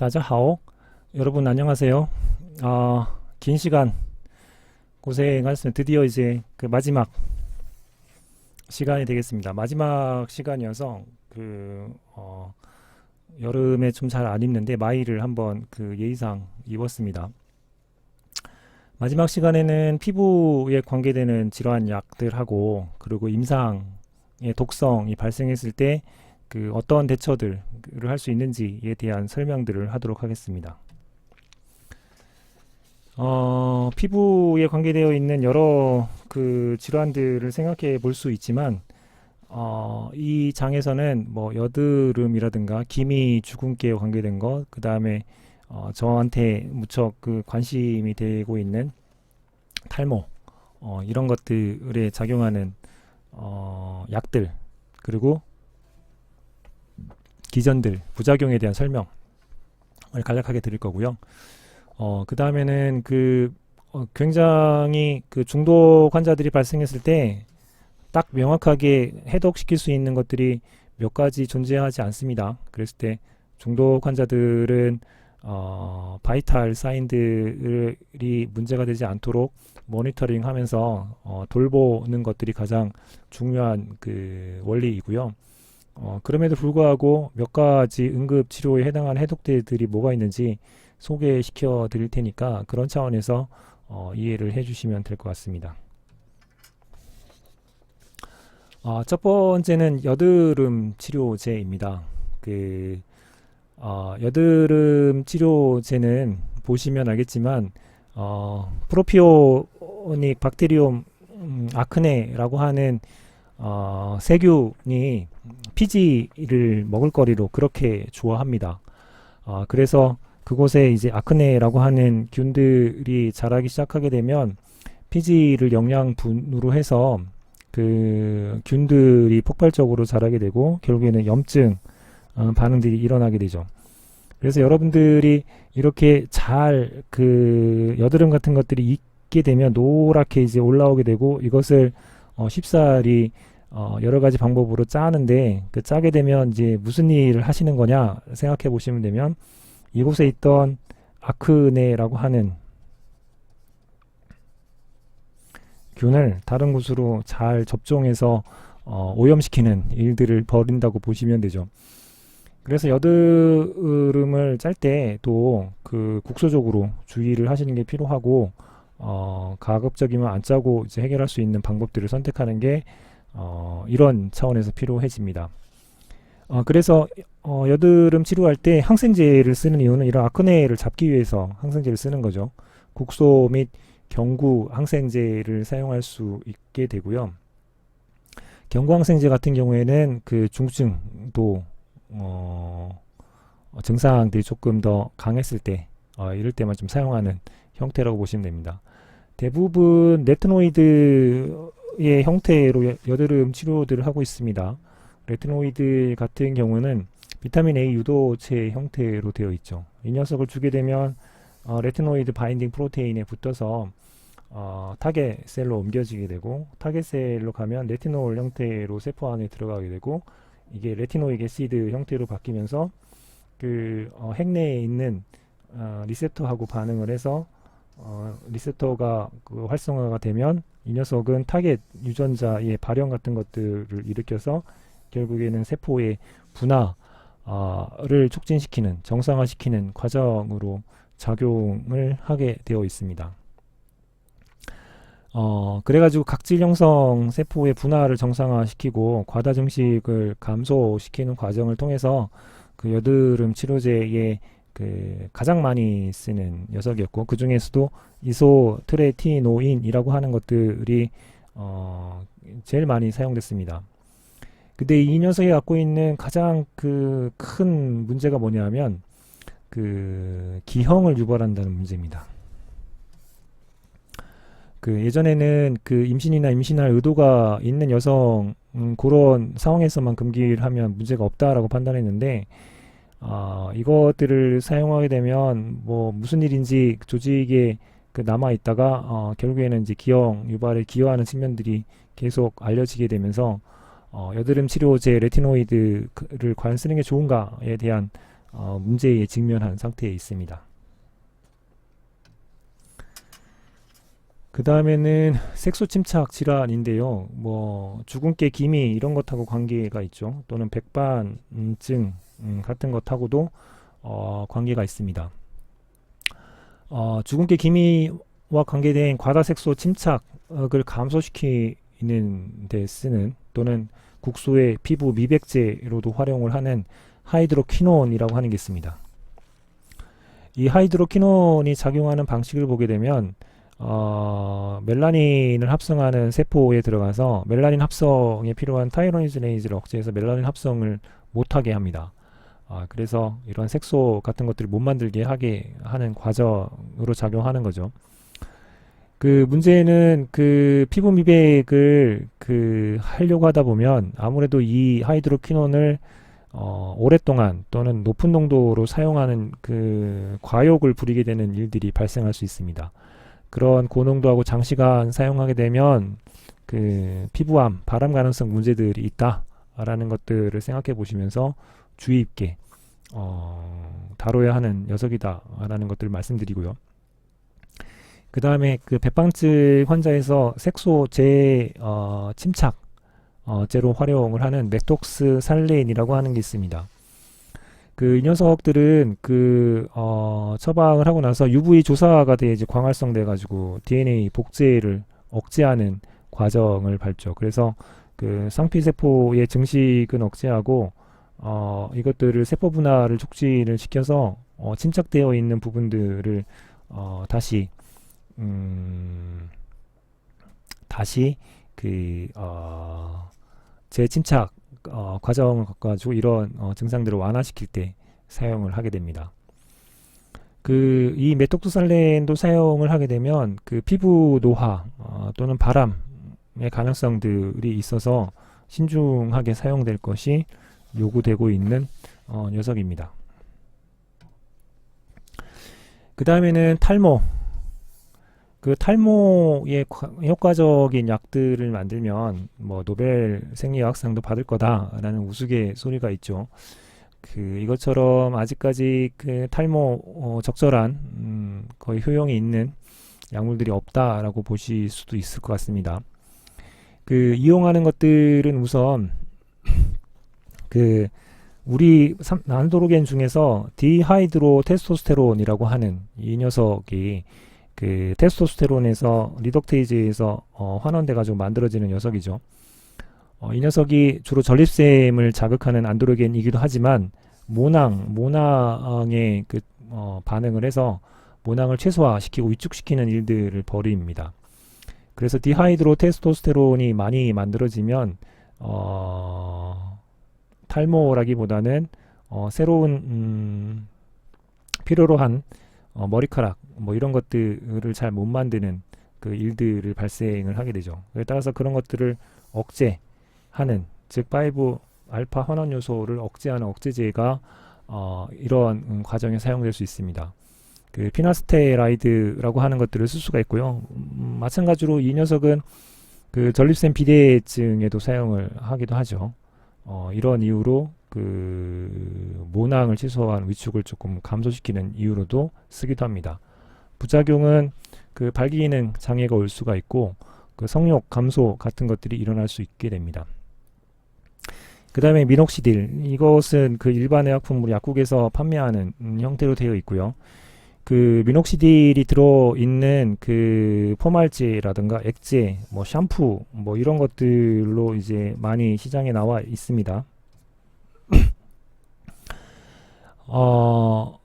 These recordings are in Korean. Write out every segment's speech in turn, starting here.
다자하오. 여러분 안녕하세요. 긴 시간 고생하셨습니다. 드디어 이제 그 마지막 시간이 되겠습니다. 마지막 시간이어서 여름에 좀 잘 안 입는데 마이를 한번 예의상 입었습니다. 마지막 시간에는 피부에 관계되는 질환 약들하고 그리고 임상의 독성이 발생했을 때 어떤 대처들을 할 수 있는지에 대한 설명들을 하도록 하겠습니다. 피부에 관계되어 있는 여러 질환들을 생각해 볼 수 있지만 이 장에서는 뭐 여드름이라든가 기미 주근깨와 관계된 것, 그 다음에 저한테 무척 관심이 되고 있는 탈모, 이런 것들에 작용하는 약들, 그리고 기전들, 부작용에 대한 설명을 간략하게 드릴 거고요. 그 다음에는 굉장히 중독 환자들이 발생했을 때 딱 명확하게 해독시킬 수 있는 것들이 몇 가지 존재하지 않습니다. 그랬을 때 중독 환자들은 바이탈 사인들이 문제가 되지 않도록 모니터링 하면서 돌보는 것들이 가장 중요한 원리이고요. 그럼에도 불구하고 몇 가지 응급치료에 해당하는 해독제들이 뭐가 있는지 소개시켜 드릴 테니까 그런 차원에서 이해를 해 주시면 될 것 같습니다. 첫 번째는 여드름 치료제입니다. 여드름 치료제는 보시면 알겠지만 프로피오닉 박테리움 아크네라고 하는 세균이 피지를 먹을거리로 그렇게 좋아합니다. 그래서 그곳에 이제 아크네라고 하는 균들이 자라기 시작하게 되면 피지를 영양분으로 해서 균들이 폭발적으로 자라게 되고 결국에는 염증 반응들이 일어나게 되죠. 그래서 여러분들이 이렇게 잘 여드름 같은 것들이 있게 되면 노랗게 이제 올라오게 되고 이것을 쉽사리 여러 가지 방법으로 짜는데 짜게 되면 이제 무슨 일을 하시는 거냐 생각해 보시면 되면 이곳에 있던 아크네라고 하는 균을 다른 곳으로 잘 접종해서 오염시키는 일들을 벌인다고 보시면 되죠. 그래서 여드름을 짤 때도 국소적으로 주의를 하시는 게 필요하고 가급적이면 안 짜고 이제 해결할 수 있는 방법들을 선택하는 게 이런 차원에서 필요해집니다. 그래서 여드름 치료할 때 항생제를 쓰는 이유는 이런 아크네를 잡기 위해서 항생제를 쓰는 거죠. 국소 및 경구 항생제를 사용할 수 있게 되고요. 경구 항생제 같은 경우에는 중증도 증상들이 조금 더 강했을 때 이럴 때만 좀 사용하는 형태라고 보시면 됩니다. 대부분 레티노이드의 형태로 여드름 치료들을 하고 있습니다. 레티노이드 같은 경우는 비타민 A 유도체 형태로 되어 있죠. 이 녀석을 주게 되면 레티노이드 바인딩 프로테인에 붙어서 타겟 셀로 옮겨지게 되고 타겟 셀로 가면 레티놀 형태로 세포 안에 들어가게 되고 이게 레티노익 애시드 형태로 바뀌면서 핵내에 있는 리셉터하고 반응을 해서 리셉터가 활성화가 되면 이 녀석은 타겟 유전자의 발현 같은 것들을 일으켜서 결국에는 세포의 분화를 촉진시키는 정상화시키는 과정으로 작용을 하게 되어 있습니다. 그래가지고 각질 형성 세포의 분화를 정상화시키고 과다 증식을 감소시키는 과정을 통해서 여드름 치료제에 가장 많이 쓰는 녀석이었고 그 중에서도 이소트레티노인이라고 하는 것들이 제일 많이 사용됐습니다. 근데 이 녀석이 갖고 있는 가장 큰 문제가 뭐냐면 기형을 유발한다는 문제입니다. 예전에는 임신이나 임신할 의도가 있는 여성 그런 상황에서만 금기를 하면 문제가 없다라고 판단했는데 이것들을 사용하게 되면 뭐 무슨 일인지 조직에 남아 있다가 결국에는 이제 기형 유발에 기여하는 측면들이 계속 알려지게 되면서 여드름 치료제 레티노이드를 과연 쓰는 게 좋은가에 대한 문제에 직면한 상태에 있습니다. 그 다음에는 색소 침착 질환인데요. 뭐 주근깨, 기미 이런 것하고 관계가 있죠. 또는 백반증 같은 것하고도 관계가 있습니다. 주근깨, 기미와 관계된 과다색소 침착을 감소시키는 데 쓰는, 또는 국소의 피부 미백제로도 활용을 하는 하이드로퀴논이라고 하는 게 있습니다. 이 하이드로퀴논이 작용하는 방식을 보게 되면 멜라닌을 합성하는 세포에 들어가서 멜라닌 합성에 필요한 타이로니지네이즈를 억제해서 멜라닌 합성을 못하게 합니다. 그래서 이런 색소 같은 것들을 못 만들게 하게 하는 과정으로 작용하는 거죠. 그 문제는 그 피부 미백을 하려고 하다 보면 아무래도 이 하이드로퀴논을 오랫동안 또는 높은 농도로 사용하는 그 과욕을 부리게 되는 일들이 발생할 수 있습니다. 그런 고농도하고 장시간 사용하게 되면 그 피부암, 발암 가능성 문제들이 있다라는 것들을 생각해 보시면서 주의 있게 다뤄야 하는 녀석이다라는 것들을 말씀드리고요. 그 다음에 그 백방증 환자에서 색소 침착 제로 활용을 하는 메톡스살렌이라고 하는 게 있습니다. 이 녀석들은 처방을 하고 나서 UV 조사가 돼 이제 광활성돼 가지고 DNA 복제를 억제하는 과정을 밟죠. 그래서 그 쌍피세포의 증식은 억제하고 이것들을 세포 분화를 촉진을 시켜서 침착되어 있는 부분들을 다시 재침착 과정을 갖가지고 이런 증상들을 완화시킬 때 사용을 하게 됩니다. 이 메톡소살렌도 사용을 하게 되면 그 피부 노화 또는 발암의 가능성들이 있어서 신중하게 사용될 것이 요구되고 있는 녀석입니다. 그 다음에는 탈모. 탈모의 효과적인 약들을 만들면 뭐 노벨 생리의학상도 받을 거다라는 우스갯소리가 있죠. 이것처럼 아직까지 탈모 적절한 거의 효용이 있는 약물들이 없다라고 보실 수도 있을 것 같습니다. 이용하는 것들은 우선 우리 안드로겐 중에서 디하이드로 테스토스테론이라고 하는 이 녀석이 테스토스테론에서 리덕테이즈에서 환원돼 가지고 만들어지는 녀석이죠. 이 녀석이 주로 전립샘을 자극하는 안드로겐이기도 하지만 모낭에 반응을 해서 모낭을 최소화시키고 위축시키는 일들을 벌입니다. 그래서 디하이드로 테스토스테론이 많이 만들어지면 탈모라기보다는 새로운 필요로 한 머리카락 뭐 이런 것들을 잘 못 만드는 일들을 발생을 하게 되죠. 따라서 그런 것들을 억제하는, 즉 5알파 환원 요소를 억제하는 억제제가 이러한 과정에 사용될 수 있습니다. 피나스테라이드라고 하는 것들을 쓸 수가 있고요. 마찬가지로 이 녀석은 전립선 비대증에도 사용을 하기도 하죠. 이런 이유로 모낭을 최소화한 위축을 조금 감소시키는 이유로도 쓰기도 합니다. 부작용은 발기기능 장애가 올 수가 있고 성욕 감소 같은 것들이 일어날 수 있게 됩니다. 그 다음에 미녹시딜, 이것은 일반 의약품으로 약국에서 판매하는 형태로 되어 있고요. 미녹시딜이 들어있는 포말제라든가 액제, 뭐 샴푸, 뭐 이런 것들로 이제 많이 시장에 나와 있습니다.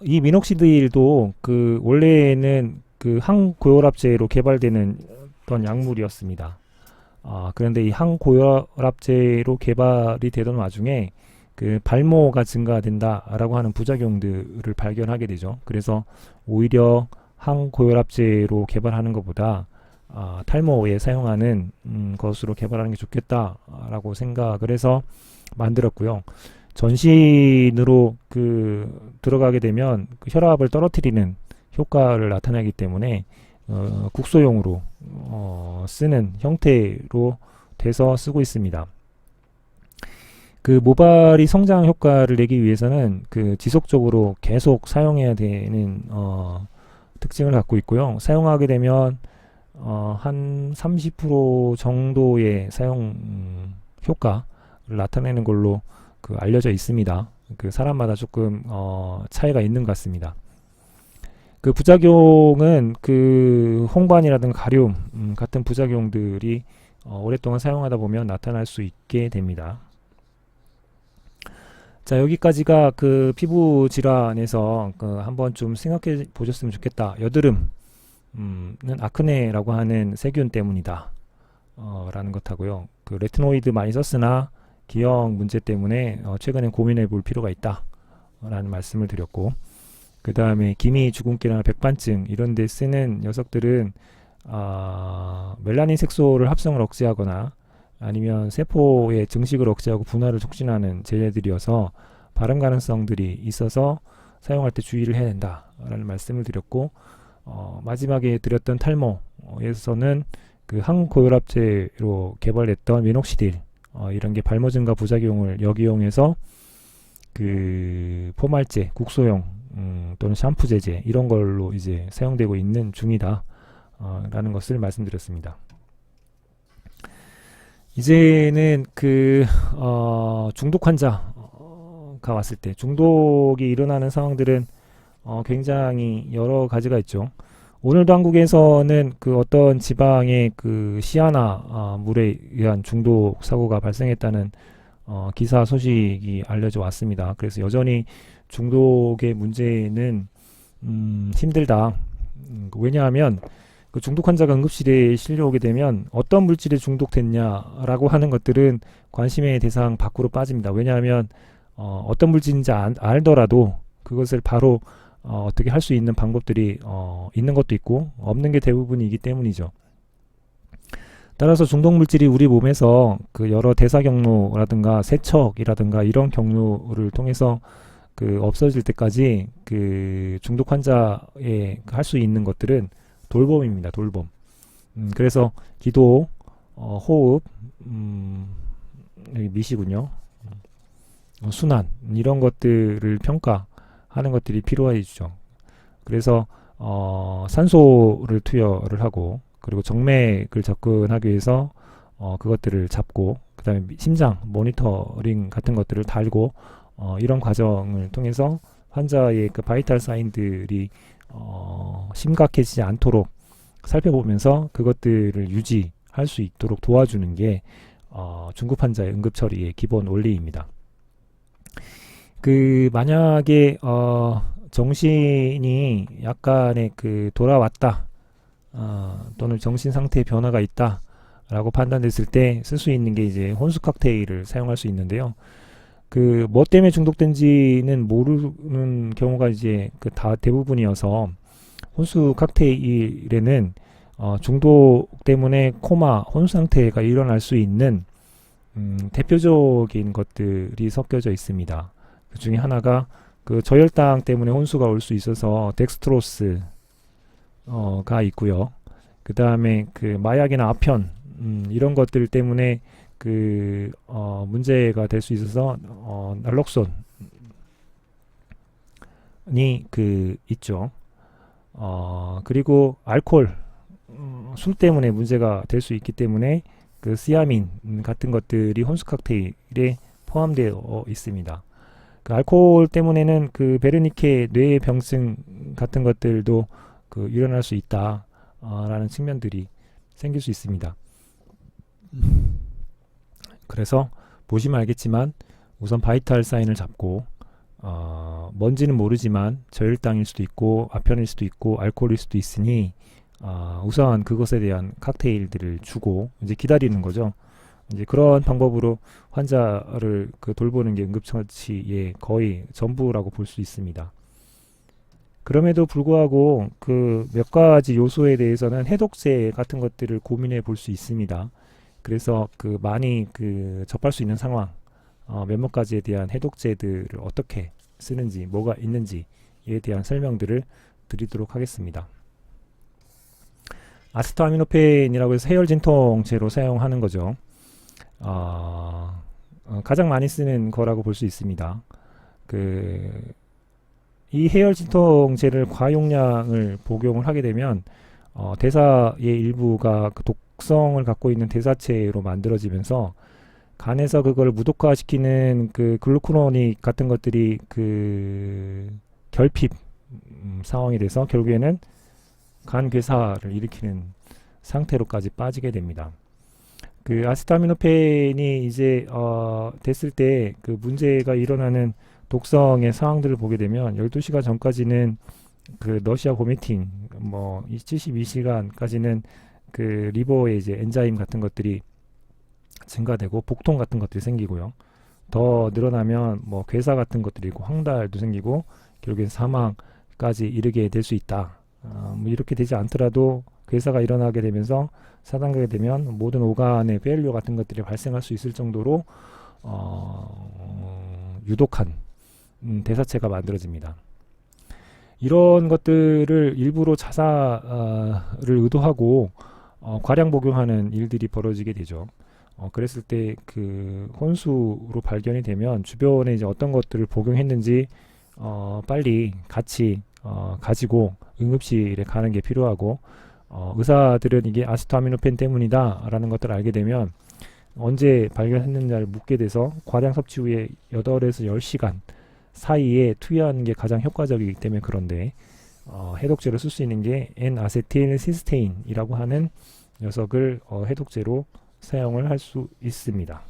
이 미녹시딜도 원래는 항고혈압제로 개발되는 어떤 약물이었습니다. 그런데 이 항고혈압제로 개발이 되던 와중에 발모가 증가된다라고 하는 부작용들을 발견하게 되죠. 그래서 오히려 항고혈압제로 개발하는 것보다 탈모에 사용하는 것으로 개발하는 게 좋겠다라고 생각을 해서 만들었고요. 전신으로 들어가게 되면 혈압을 떨어뜨리는 효과를 나타내기 때문에 국소용으로 쓰는 형태로 돼서 쓰고 있습니다. 그 모발이 성장 효과를 내기 위해서는 그 지속적으로 계속 사용해야 되는 특징을 갖고 있고요. 사용하게 되면 한 30% 정도의 사용 효과를 나타내는 걸로 그 알려져 있습니다. 그 사람마다 조금 차이가 있는 것 같습니다. 그 부작용은 그 홍반이라든가 가륨 같은 부작용들이 오랫동안 사용하다 보면 나타날 수 있게 됩니다. 자, 여기까지가 그 피부 질환에서 한번 좀 생각해 보셨으면 좋겠다. 여드름은 아크네라고 하는 세균 때문이다. 라는 것하고요. 그 레티노이드 많이 썼으나 기형 문제 때문에 최근에 고민해 볼 필요가 있다. 라는 말씀을 드렸고, 그 다음에 기미, 주근깨나 백반증 이런 데 쓰는 녀석들은 멜라닌 색소를 합성을 억제하거나 아니면 세포의 증식을 억제하고 분화를 촉진하는 제제들이어서 발암 가능성들이 있어서 사용할 때 주의를 해야 된다 라는 말씀을 드렸고, 마지막에 드렸던 탈모에서는 그 항고혈압제로 개발했던 미녹시딜 이런 게 발모 증가 부작용을 역이용해서 그 포말제, 국소용 또는 샴푸 제제 이런 걸로 이제 사용되고 있는 중이다 라는 것을 말씀드렸습니다. 이제는 그 중독 환자가 왔을 때 중독이 일어나는 상황들은 굉장히 여러 가지가 있죠. 오늘도 한국에서는 그 어떤 지방의 그 시아나 물에 의한 중독 사고가 발생했다는 기사 소식이 알려져 왔습니다. 그래서 여전히 중독의 문제는 힘들다. 왜냐하면 그 중독 환자가 응급실에 실려오게 되면 어떤 물질에 중독됐냐라고 하는 것들은 관심의 대상 밖으로 빠집니다. 왜냐하면 어떤 물질인지 알더라도 그것을 바로 어떻게 할 수 있는 방법들이 있는 것도 있고 없는 게 대부분이기 때문이죠. 따라서 중독 물질이 우리 몸에서 그 여러 대사 경로라든가 세척이라든가 이런 경로를 통해서 그 없어질 때까지 그 중독 환자에 할 수 있는 것들은 돌봄입니다. 돌봄. 그래서 기도, 호흡, 여기 미시군요. 순환 이런 것들을 평가하는 것들이 필요해지죠. 그래서 산소를 투여를 하고 그리고 정맥을 접근하기 위해서 그것들을 잡고 그 다음에 심장 모니터링 같은 것들을 달고 이런 과정을 통해서 환자의 그 바이탈 사인들이 심각해지지 않도록 살펴보면서 그것들을 유지할 수 있도록 도와주는 게 중급 환자의 응급처리의 기본 원리입니다. 그 만약에 정신이 약간의 그 돌아왔다 또는 정신 상태의 변화가 있다 라고 판단됐을 때 쓸 수 있는 게 이제 혼수 칵테일을 사용할 수 있는데요. 그 뭐 때문에 중독된지는 모르는 경우가 이제 그 다 대부분이어서 혼수 칵테일에는 중독 때문에 코마 혼수 상태가 일어날 수 있는 대표적인 것들이 섞여져 있습니다. 그 중에 하나가 그 저혈당 때문에 혼수가 올 수 있어서 덱스트로스가 있고요. 그 다음에 그 마약이나 아편 이런 것들 때문에 그 문제가 될 수 있어서 날록손이 그 있죠. 그리고 알코올, 술 때문에 문제가 될 수 있기 때문에 그 시아민 같은 것들이 혼수 칵테일에 포함되어 있습니다. 그 알코올 때문에는 그 베르니케 뇌병증 같은 것들도 그 일어날 수 있다 라는 측면들이 생길 수 있습니다. 그래서 보시면 알겠지만 우선 바이탈 사인을 잡고 뭔지는 모르지만 저혈당일 수도 있고 아편일 수도 있고 알코올일 수도 있으니 우선 그것에 대한 칵테일들을 주고 이제 기다리는 거죠. 이제 그런 방법으로 환자를 그 돌보는 게 응급처치의 거의 전부라고 볼 수 있습니다. 그럼에도 불구하고 그 몇 가지 요소에 대해서는 해독제 같은 것들을 고민해 볼 수 있습니다. 그래서 그 많이 그 접할 수 있는 상황 몇몇 가지에 대한 해독제들을 어떻게 쓰는지 뭐가 있는지에 대한 설명들을 드리도록 하겠습니다. 아세토아미노펜이라고 해서 해열 진통제로 사용하는 거죠. 가장 많이 쓰는 거라고 볼 수 있습니다. 이 해열 진통제를 과용량을 복용을 하게 되면 대사의 일부가 그 독성을 갖고 있는 대사체로 만들어지면서 간에서 그걸 무독화시키는 그 글루코로닉 같은 것들이 그 결핍 상황이 돼서 결국에는 간 괴사를 일으키는 상태로까지 빠지게 됩니다. 그 아세타미노펜이 이제 됐을 때 그 문제가 일어나는 독성의 상황들을 보게 되면 12시간 전까지는 그 너시아 보미팅, 뭐 72시간까지는 그 리버에 이제 엔자임 같은 것들이 증가되고 복통 같은 것들이 생기고요. 더 늘어나면 뭐 괴사 같은 것들이 있고 황달도 생기고 결국엔 사망까지 이르게 될 수 있다. 뭐 이렇게 되지 않더라도 괴사가 일어나게 되면서 사단가게 되면 모든 오간의 페일리어 같은 것들이 발생할 수 있을 정도로 유독한 대사체가 만들어집니다. 이런 것들을 일부러 자사를 의도하고 과량 복용하는 일들이 벌어지게 되죠. 그랬을 때 그 혼수로 발견이 되면 주변에 이제 어떤 것들을 복용했는지 빨리 같이 가지고 응급실에 가는 게 필요하고, 의사들은 이게 아세토아미노펜 때문이다 라는 것들을 알게 되면 언제 발견했느냐를 묻게 돼서 과량 섭취 후에 8에서 10시간 사이에 투여하는 게 가장 효과적이기 때문에 그런데, 해독제로 쓸 수 있는 게 N-아세틸시스테인이라고 하는 녀석을 해독제로 사용을 할 수 있습니다.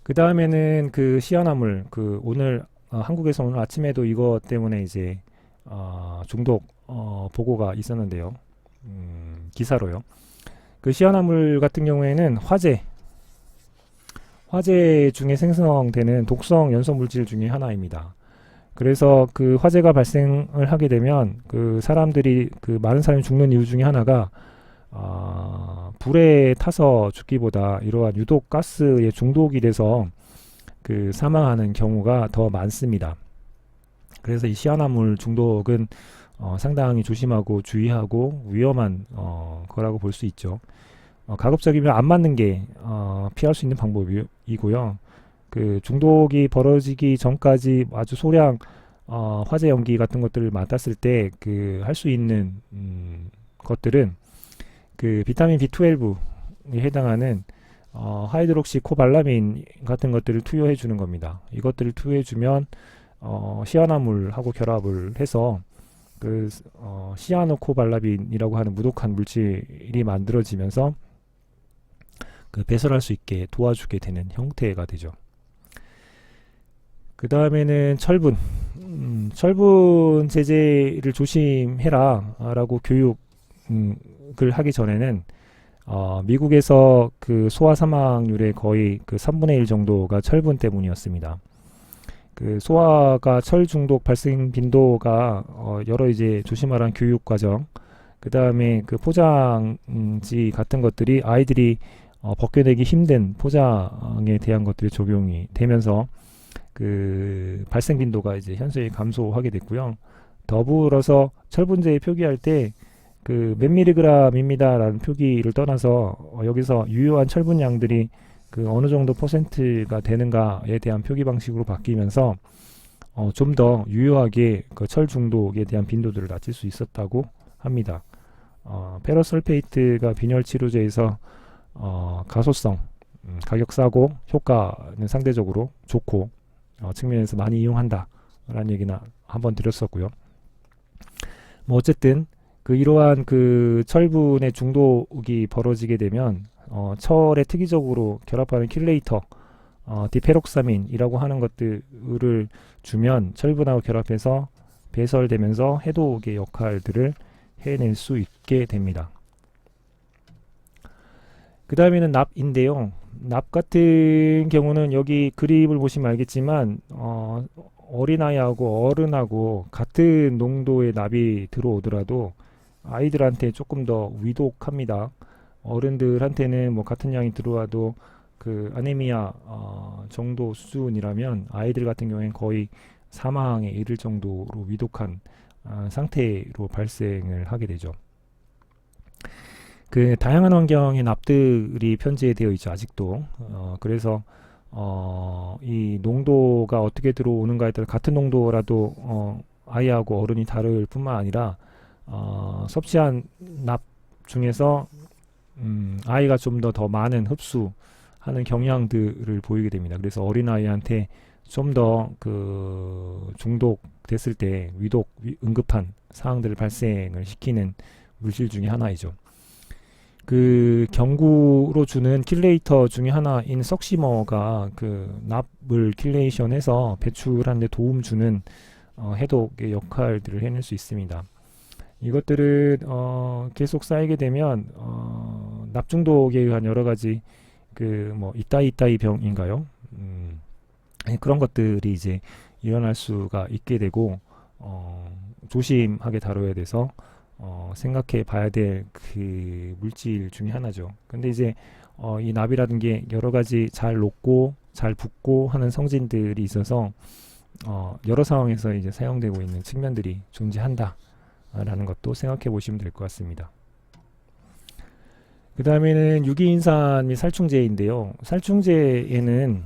그 다음에는 그 시아나물, 오늘 한국에서 오늘 아침에도 이거 때문에 이제 중독 보고가 있었는데요. 기사로요. 그 시아나물 같은 경우에는 화재 중에 생성되는 독성 연소 물질 중에 하나입니다. 그래서 그 화재가 발생을 하게 되면 그 사람들이 많은 사람이 죽는 이유 중에 하나가 불에 타서 죽기보다 이러한 유독 가스에 중독이 돼서 그 사망하는 경우가 더 많습니다. 그래서 이 시아나물 중독은 상당히 조심하고 주의하고 위험한 거라고 볼 수 있죠. 가급적이면 안 맞는 게 피할 수 있는 방법이고요. 그 중독이 벌어지기 전까지 아주 소량 화재 연기 같은 것들을 맡았을 때 그 할 수 있는 것들은 그 비타민 B12에 해당하는 하이드록시 코발라민 같은 것들을 투여해 주는 겁니다. 이것들을 투여해 주면 시아나물하고 결합을 해서 그 시아노코발라민이라고 하는 무독한 물질이 만들어지면서 그 배설할 수 있게 도와주게 되는 형태가 되죠. 그 다음에는 철분. 철분 제제를 조심해라 라고 교육을 하기 전에는 미국에서 그 소아 사망률의 거의 그 3분의 1 정도가 철분 때문이었습니다. 그 소아가 철 중독 발생 빈도가 여러 이제 조심하라는 교육 과정, 그 다음에 그 포장지 같은 것들이 아이들이 벗겨내기 힘든 포장에 대한 것들이 적용이 되면서 그 발생 빈도가 이제 현저히 감소하게 됐고요. 더불어서 철분제에 표기할 때 그 몇 밀리그램입니다 라는 표기를 떠나서 여기서 유효한 철분량들이 그 어느 정도 퍼센트가 되는가에 대한 표기 방식으로 바뀌면서 좀 더 유효하게 그 철 중독에 대한 빈도들을 낮출 수 있었다고 합니다. 페로설페이트가 빈혈 치료제에서 가소성, 가격 싸고 효과는 상대적으로 좋고 측면에서 많이 이용한다 라는 얘기나 한번 드렸었고요. 뭐 어쨌든 그 이러한 그 철분의 중독이 벌어지게 되면 철에 특이적으로 결합하는 킬레이터 디페록사민이라고 하는 것들을 주면 철분하고 결합해서 배설되면서 해독의 역할들을 해낼 수 있게 됩니다. 그 다음에는 납인데요. 납 같은 경우는 여기 그림을 보시면 알겠지만 어린아이하고 어른하고 같은 농도의 납이 들어오더라도 아이들한테 조금 더 위독합니다. 어른들한테는 뭐 같은 양이 들어와도 그 아네미아 정도 수준이라면 아이들 같은 경우에는 거의 사망에 이를 정도로 위독한 상태로 발생을 하게 되죠. 그 다양한 환경의 납들이 편제되어 있죠, 아직도. 그래서 이 농도가 어떻게 들어오는가에 따라 같은 농도라도 아이하고 어른이 다를 뿐만 아니라 섭취한 납 중에서 아이가 좀 더 많은 흡수하는 경향들을 보이게 됩니다. 그래서 어린아이한테 좀 더 그 중독됐을 때 응급한 사항들을 발생을 시키는 물질 중에 하나이죠. 그 경구로 주는 킬레이터 중에 하나인 석시머가 그 납을 킬레이션해서 배출하는 데 도움 주는 해독의 역할들을 해낼 수 있습니다. 이것들은 계속 쌓이게 되면 납 중독에 의한 여러 가지 그 뭐 이따이 병인가요? 그런 것들이 이제 일어날 수가 있게 되고 조심하게 다뤄야 돼서 생각해 봐야 될 그 물질 중에 하나죠. 근데 이제 이 납이라는 게 여러 가지 잘 녹고 잘 붓고 하는 성질들이 있어서 여러 상황에서 이제 사용되고 있는 측면들이 존재한다 라는 것도 생각해 보시면 될 것 같습니다. 그 다음에는 유기인산 및 살충제인데요. 살충제에는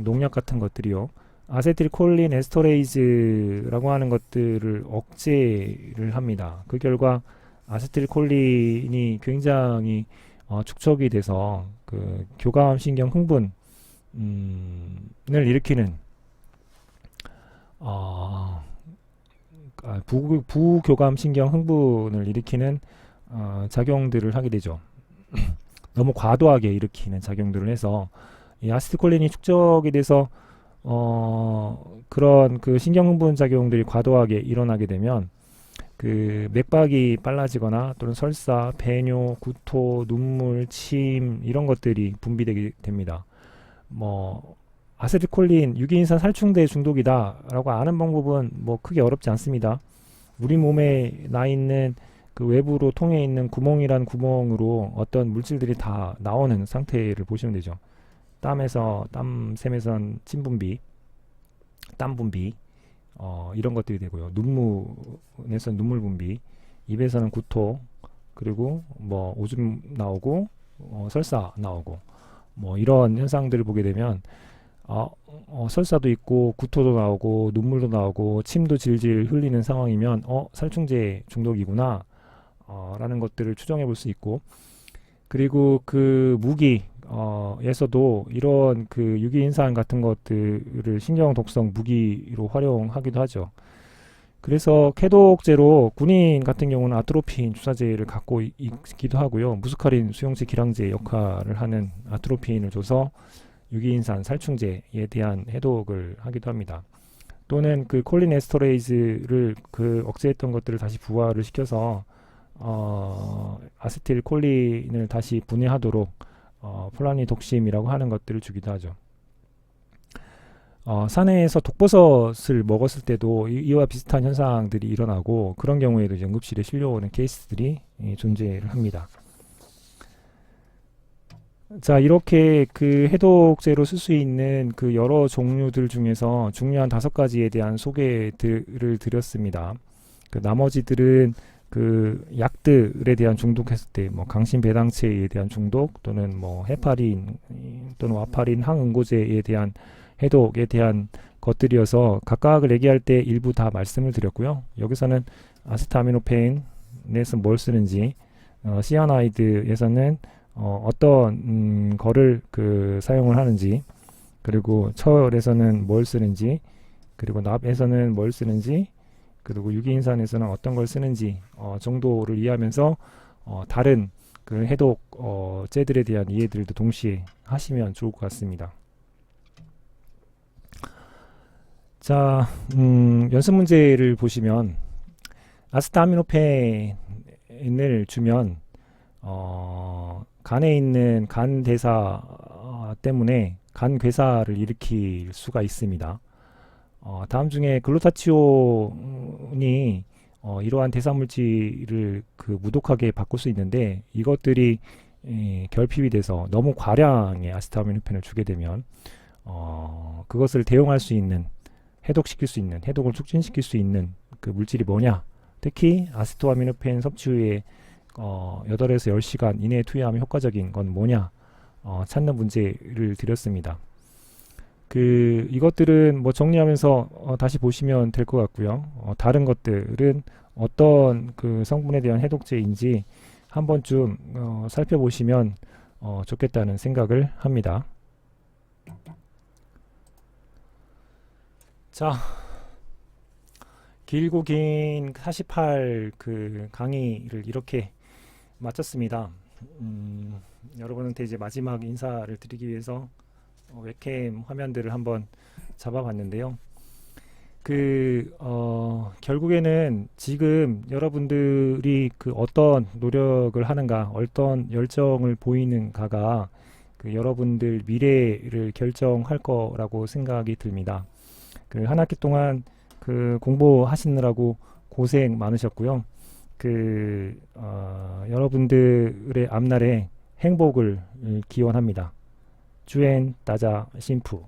농약 같은 것들이요, 아세틸콜린 에스터레이즈라고 하는 것들을 억제를 합니다. 그 결과 아세틸콜린이 굉장히 축적이 돼서 그 교감신경 흥분을 일으키는 부교감신경 흥분을 일으키는 작용들을 하게 되죠. 너무 과도하게 일으키는 작용들을 해서 이 아세틸콜린이 축적이 돼서 그런 그 신경흥분 작용들이 과도하게 일어나게 되면 그 맥박이 빨라지거나 또는 설사, 배뇨, 구토, 눈물, 침 이런 것들이 분비되게 됩니다. 뭐 아세틸콜린 유기인산 살충제 중독이다라고 아는 방법은 뭐 크게 어렵지 않습니다. 우리 몸에 나 있는 그 외부로 통해 있는 구멍이란 구멍으로 어떤 물질들이 다 나오는 상태를 보시면 되죠. 땀샘에선 침 분비, 땀 분비, 이런 것들이 되고요. 눈물에서는 눈물 분비, 입에서는 구토, 그리고 뭐 오줌 나오고, 설사 나오고, 뭐 이런 현상들을 보게 되면 설사도 있고, 구토도 나오고, 눈물도 나오고, 침도 질질 흘리는 상황이면 살충제 중독이구나 라는 것들을 추정해 볼 수 있고, 그리고 그 무기 에서도 이런 그 유기인산 같은 것들을 신경 독성 무기로 활용하기도 하죠. 그래서 해독제로 군인 같은 경우는 아트로핀 주사제를 갖고 있기도 하고요. 무스카린 수용체 기량제 역할을 하는 아트로핀을 줘서 유기인산 살충제에 대한 해독을 하기도 합니다. 또는 그 콜린 에스터레이즈를 그 억제했던 것들을 다시 부활을 시켜서 아세틸콜린을 다시 분해하도록 플라니독심이라고 하는 것들을 주기도 하죠. 산에서 독버섯을 먹었을 때도 이와 비슷한 현상들이 일어나고, 그런 경우에도 이제 응급실에 실려오는 케이스들이 존재를 합니다. 자, 이렇게 그 해독제로 쓸 수 있는 그 여러 종류들 중에서 중요한 5가지에 대한 소개들을 드렸습니다. 그 나머지들은 그 약들에 대한 중독했을 때 뭐 강신 배당체에 대한 중독, 또는 뭐 헤파린 또는 와파린 항응고제에 대한 해독에 대한 것들이어서 각각을 얘기할 때 일부 다 말씀을 드렸고요. 여기서는 아세트아미노펜에서 뭘 쓰는지, 시아나이드에서는 어떤 거를 그 사용을 하는지, 그리고 철에서는 뭘 쓰는지, 그리고 납에서는 뭘 쓰는지, 그리고 유기인산에서는 어떤 걸 쓰는지 정도를 이해하면서 다른 그 해독 제들에 대한 이해들도 동시에 하시면 좋을 것 같습니다. 자, 연습 문제를 보시면 아세트아미노펜을 주면 간에 있는 간 대사 때문에 간 괴사를 일으킬 수가 있습니다. 다음 중에 글루타치온이 이러한 대사물질을 그 무독하게 바꿀 수 있는데, 이것들이 결핍이 돼서 너무 과량의 아세트아미노펜을 주게 되면 그것을 대용할 수 있는, 해독시킬 수 있는, 해독을 촉진시킬 수 있는 그 물질이 뭐냐, 특히 아세트아미노펜 섭취 후에 8에서 10시간 이내에 투여하면 효과적인 건 뭐냐 찾는 문제를 드렸습니다. 이것들은 뭐 정리하면서 다시 보시면 될 것 같고요. 다른 것들은 어떤 그 성분에 대한 해독제인지 한 번쯤 살펴보시면 좋겠다는 생각을 합니다. 자, 길고 긴 48 그 강의를 이렇게 마쳤습니다. 여러분한테 이제 마지막 인사를 드리기 위해서 웹캠 화면들을 한번 잡아봤는데요. 결국에는 지금 여러분들이 그 어떤 노력을 하는가, 어떤 열정을 보이는가가 그 여러분들 미래를 결정할 거라고 생각이 듭니다. 한 학기 동안 그 공부하시느라고 고생 많으셨고요. 여러분들의 앞날에 행복을 기원합니다. 주엔 따자 심프